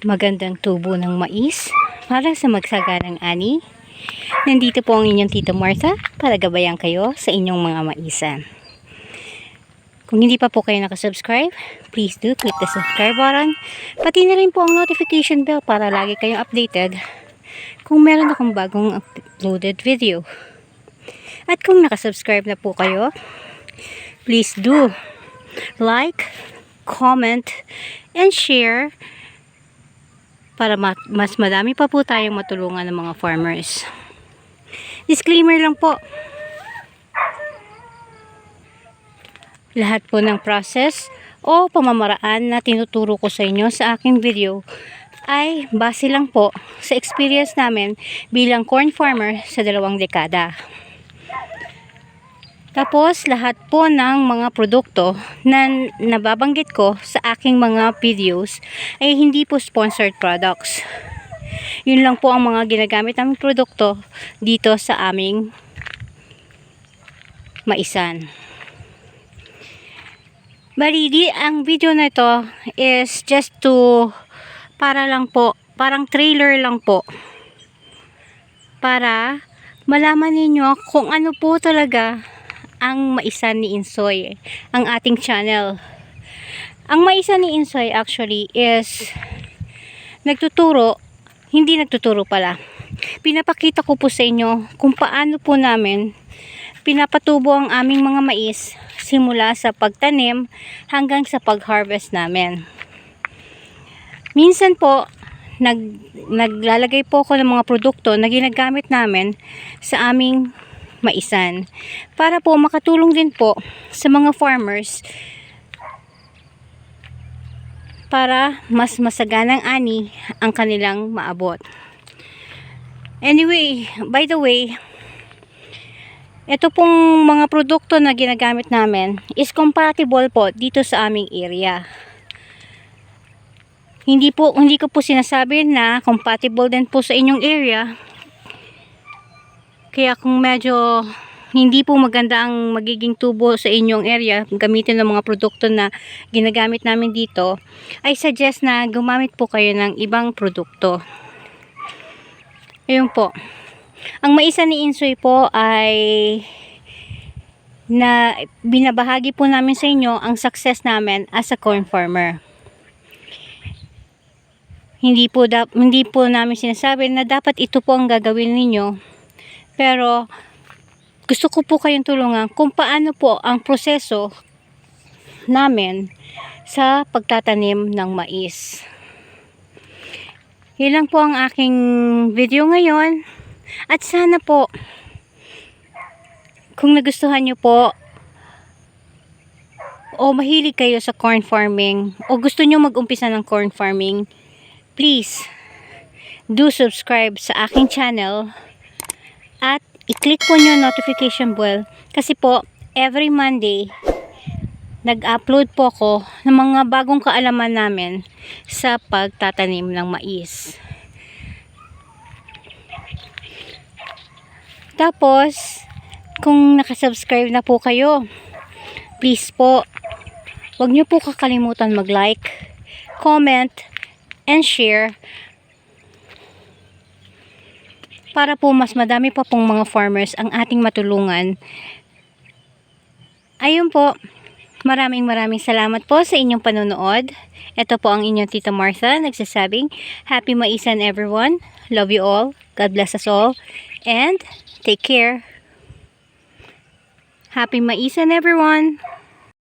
magandang tubo ng mais para sa magsaganang ani. Nandito po ang inyong Tita Martha para gabayan kayo sa inyong mga maisan. Kung hindi pa po kayo nakasubscribe, please do click the subscribe button. Pati na rin po ang notification bell para lagi kayong updated kung meron akong bagong uploaded video. At kung nakasubscribe na po kayo, please do like, comment, and share para mas madami pa po tayong matulungan ng mga farmers. Disclaimer lang po. Lahat po ng process o pamamaraan na tinuturo ko sa inyo sa aking video ay base lang po sa experience namin bilang corn farmer sa 2 dekada. Tapos, lahat po ng mga produkto na nababanggit ko sa aking mga videos ay hindi po sponsored products. Yun lang po ang mga ginagamit naming produkto dito sa aming maisan. Bali, ang video na ito is just to, para lang po, parang trailer lang po. Para malaman ninyo kung ano po talaga ang maisan ni Insoy, ang ating channel. Ang maisan ni Insoy actually is hindi nagtuturo pala. Pinapakita ko po sa inyo kung paano po namin pinapatubo ang aming mga mais simula sa pagtanim hanggang sa pag-harvest namin. Minsan po, naglalagay po ako ng mga produkto na ginagamit namin sa aming maisan para po makatulong din po sa mga farmers para mas masaganang ani ang kanilang maabot. Anyway, by the way, ito pong mga produkto na ginagamit namin is compatible po dito sa aming area. Hindi ko po sinasabi na compatible din po sa inyong area. Kaya kung medyo hindi po maganda ang magiging tubo sa inyong area, gamitin ng mga produkto na ginagamit namin dito, ay suggest na gumamit po kayo ng ibang produkto. Ayun po. Ang maisan ni Insoy po ay na binabahagi po namin sa inyo ang success namin as a corn farmer. Hindi po namin sinasabi na dapat ito po ang gagawin ninyo. Pero gusto ko po kayong tulungan kung paano po ang proseso namin sa pagtatanim ng mais. Yan lang po ang aking video ngayon. At sana po, kung nagustuhan nyo po, o mahilig kayo sa corn farming, o gusto nyo mag-umpisa ng corn farming, please, do subscribe sa aking channel. At i-click po nyo notification bell kasi po every Monday nag-upload po ako ng mga bagong kaalaman namin sa pagtatanim ng mais. Tapos, kung nakasubscribe na po kayo, please po, huwag nyo po kakalimutan mag-like, comment, and share para po mas madami pa pong mga farmers ang ating matulungan. Ayun po, maraming salamat po sa inyong panonood. Ito po ang inyong Tita Martha nagsasabing, happy maisan everyone. Love you all. God bless us all. And take care. Happy maisan everyone.